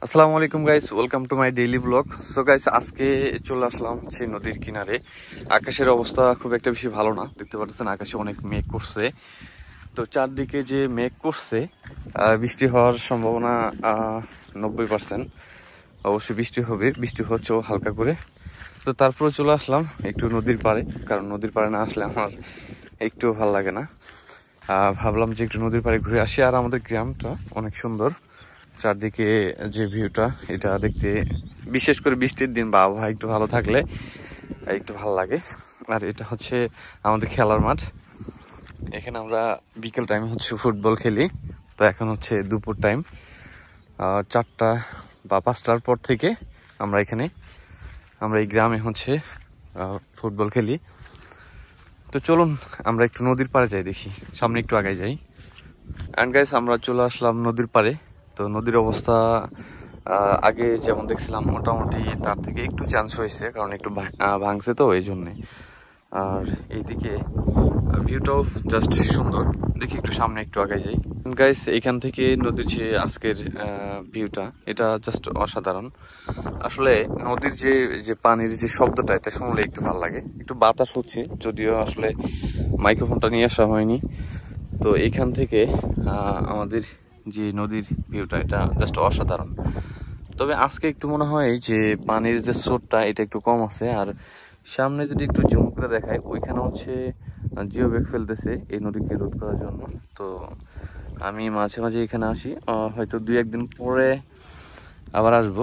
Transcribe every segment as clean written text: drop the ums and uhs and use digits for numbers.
আসসালামু আলাইকুম guys, welcome to my daily blog. So guys, আজকে চলে আসলাম সেই নদীর কিনারে। আকাশের অবস্থা খুব একটা বেশি ভালো না, দেখতে পাচ্ছেন আকাশে অনেক মেঘ করছে। তো চারদিকে যে মেঘ করছে, বৃষ্টি হওয়ার সম্ভাবনা 90%। অবশ্যই বৃষ্টি হবে, বৃষ্টি হচ্ছেও হালকা করে। তো তারপরে চলে আসলাম একটু নদীর পাড়ে, কারণ নদীর পাড়ে না আসলে আমার একটু ভালো লাগে না। ভাবলাম যে একটু নদীর পাড়ে ঘুরে আসি। আর আমাদের গ্রামটা অনেক সুন্দর, চারদিকে যে ভিউটা এটা দেখতে, বিশেষ করে বৃষ্টির দিন বা আবহাওয়া একটু ভালো থাকলে একটু ভালো লাগে। আর এটা হচ্ছে আমাদের খেলার মাঠ। এখানে আমরা বিকেল টাইমে হচ্ছে ফুটবল খেলি। তো এখন হচ্ছে দুপুর টাইম, 4টা বা 5টার পর থেকে আমরা এই গ্রামে হচ্ছে ফুটবল খেলি। তো চলুন আমরা একটু নদীর পাড়ে যাই, দেখি সামনে একটু আগে যাই। অ্যান্ড গাইস, আমরা চলে আসলাম নদীর পাড়ে। তো নদীর অবস্থা আগে যেমন দেখছিলাম মোটামুটি তার থেকে একটু চান্স হয়েছে, কারণ একটু ভাঙছে তো এই জন্যে। আর এইদিকে ভিউটাও জাস্ট সুন্দর, দেখি একটু সামনে একটু আগে যাই। গাইস, এখান থেকে নদীর যে আজকের ভিউটা, এটা জাস্ট অসাধারণ। আসলে নদীর যে পানির যে শব্দটা, এটা শুনলে একটু ভালো লাগে। একটু বাতাস হচ্ছে, যদিও আসলে মাইক্রোফোনটা নিয়ে আসা হয়নি। তো এখান থেকে আমাদের যে নদীর ভিউটা, এটা জাস্ট অসাধারণ। তবে আজকে একটু মনে হয় যে পানির যে স্রোতটা এটা একটু কম আছে। আর সামনে যদি একটু জুম করে দেখায়, ওইখানে হচ্ছে জিও ব্যাগ ফেলতেছে এই নদীকে রোধ করার জন্য। তো আমি মাঝে মাঝে এখানে আসি, হয়তো 2-1 দিন পরে আবার আসবো।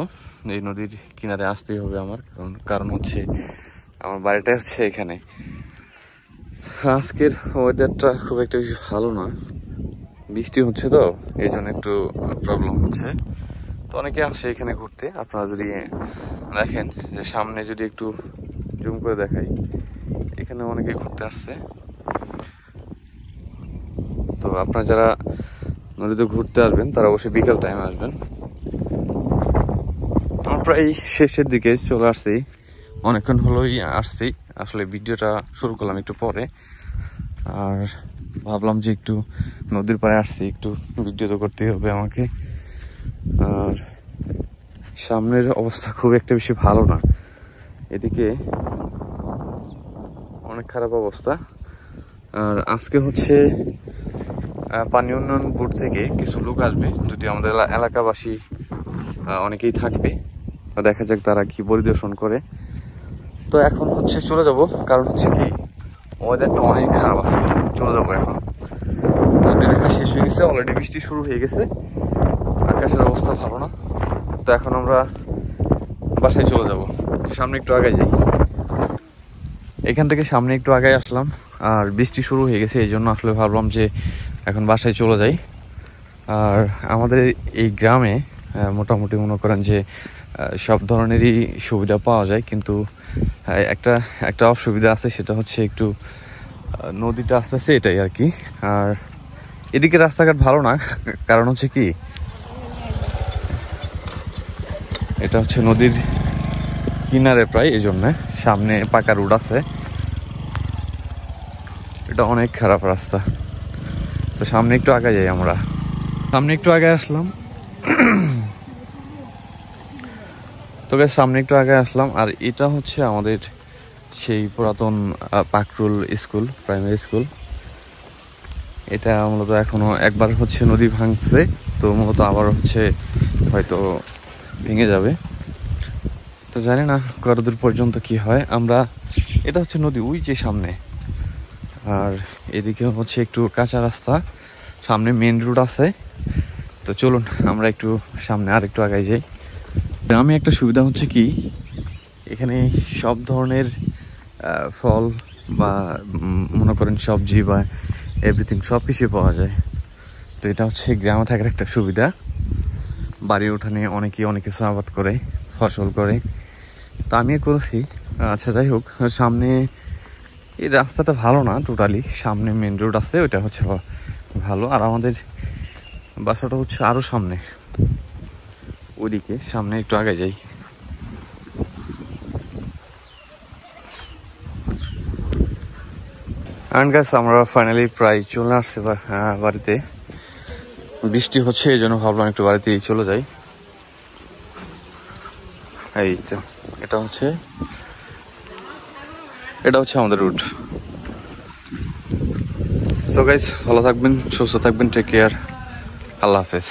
এই নদীর কিনারে আসতেই হবে আমার, কারণ হচ্ছে আমার বাড়িটা হচ্ছে এখানে। আজকের ওয়েদারটা খুব একটা বেশি ভালো না, বৃষ্টি হচ্ছে তো এই জন্য একটু প্রবলেম হচ্ছে। তো অনেকে আসে এখানে ঘুরতে। আপনারা যদি দেখেন যে সামনে যদি একটু জুম করে দেখাই, এখানে অনেকে ঘুরতে আসছে। তো আপনারা যারা নদীতে ঘুরতে আসবেন তারা অবশ্যই বিকাল টাইমে আসবেন। আমরা প্রায় শেষের দিকে চলে আসছি, অনেকক্ষণ হলোই আসছি। আসলে ভিডিওটা শুরু করলাম একটু পরে, আর ভাবলাম যে একটু নদীর পাড়ে আসছি, একটু ভিডিও তো করতেই হবে আমাকে। আর সামনের অবস্থা খুব একটা বেশি ভালো না, এদিকে অনেক খারাপ অবস্থা। আর আজকে হচ্ছে পানি উন্নয়ন বোর্ড থেকে কিছু লোক আসবে, যদি আমাদের এলাকাবাসী অনেকেই থাকবে। দেখা যাক তারা কি পরিদর্শন করে। তো এখন হচ্ছে চলে যাব, কারণ হচ্ছে কি ওয়েদারটা অনেক খারাপ আছে। চলে যাবো এখন, নদী দেখা শেষ হয়ে গেছে, অলরেডি বৃষ্টি শুরু হয়ে গেছে, আকাশের অবস্থা ভালো না। তো এখন আমরা বাসায় চলে যাব। সামনে একটু আগে যাই, এখান থেকে সামনে একটু আগে আসলাম আর বৃষ্টি শুরু হয়ে গেছে, এই জন্য আসলে ভাবলাম যে এখন বাসায় চলে যাই। আর আমাদের এই গ্রামে মোটামুটি মনে করেন যে সব ধরনেরই সুবিধা পাওয়া যায়, কিন্তু একটা অসুবিধা আছে, সেটা হচ্ছে একটু নদীটা আস্তে আস্তে, এটাই আর কি। আর এদিকে রাস্তাঘাট ভালো না, কারণ হচ্ছে কি এটা হচ্ছে নদীর কিনারে প্রায়, এই জন্য সামনে পাকা রোড আছে, এটা অনেক খারাপ রাস্তা। তো সামনে একটু আগে যাই, আমরা সামনে একটু আগে আসলাম। তবে সামনে একটু আগে আসলাম, আর এটা হচ্ছে আমাদের সেই পুরাতন পাকরুল স্কুল, প্রাইমারি স্কুল। এটা মূলত এখনো একবার হচ্ছে নদী ভাঙছে, তো মূলত আবার হচ্ছে হয়তো ভেঙে যাবে। তো জানি না কতদূর পর্যন্ত কি হয়। আমরা, এটা হচ্ছে নদী ওই যে সামনে, আর এদিকে হচ্ছে একটু কাঁচা রাস্তা, সামনে মেন রোড আছে। তো চলুন আমরা একটু সামনে আর একটু আগাই যাই। গ্রামে একটা সুবিধা হচ্ছে কি, এখানে সব ধরনের ফল বা মনে করেন সবজি বা এভরিথিং সব কিছুই পাওয়া যায়। তো এটা হচ্ছে গ্রামে থাকার একটা সুবিধা। বাড়ির উঠানে অনেকেই অনেক কিছু আবাদ করে, ফসল করে, তা আমিও করেছি। আচ্ছা যাই হোক, সামনে এই রাস্তাটা ভালো না টোটালি, সামনে মেন রোড আছে, ওইটা হচ্ছে ভালো। আর আমাদের বাসাটা হচ্ছে আরো সামনে, ওইদিকে সামনে একটু আগে যাই। অ্যান্ড গাইস, আমরা ফাইনালি প্রায় চলে আসছি বাড়িতে। বৃষ্টি হচ্ছে এই জন্য ভাবলাম একটু বাড়িতেই চলে যাই। এই তো এটা হচ্ছে আমাদের রুট। সো গাইস, ভালো থাকবেন, সুস্থ থাকবেন, টেক কেয়ার, আল্লাহ হাফেজ।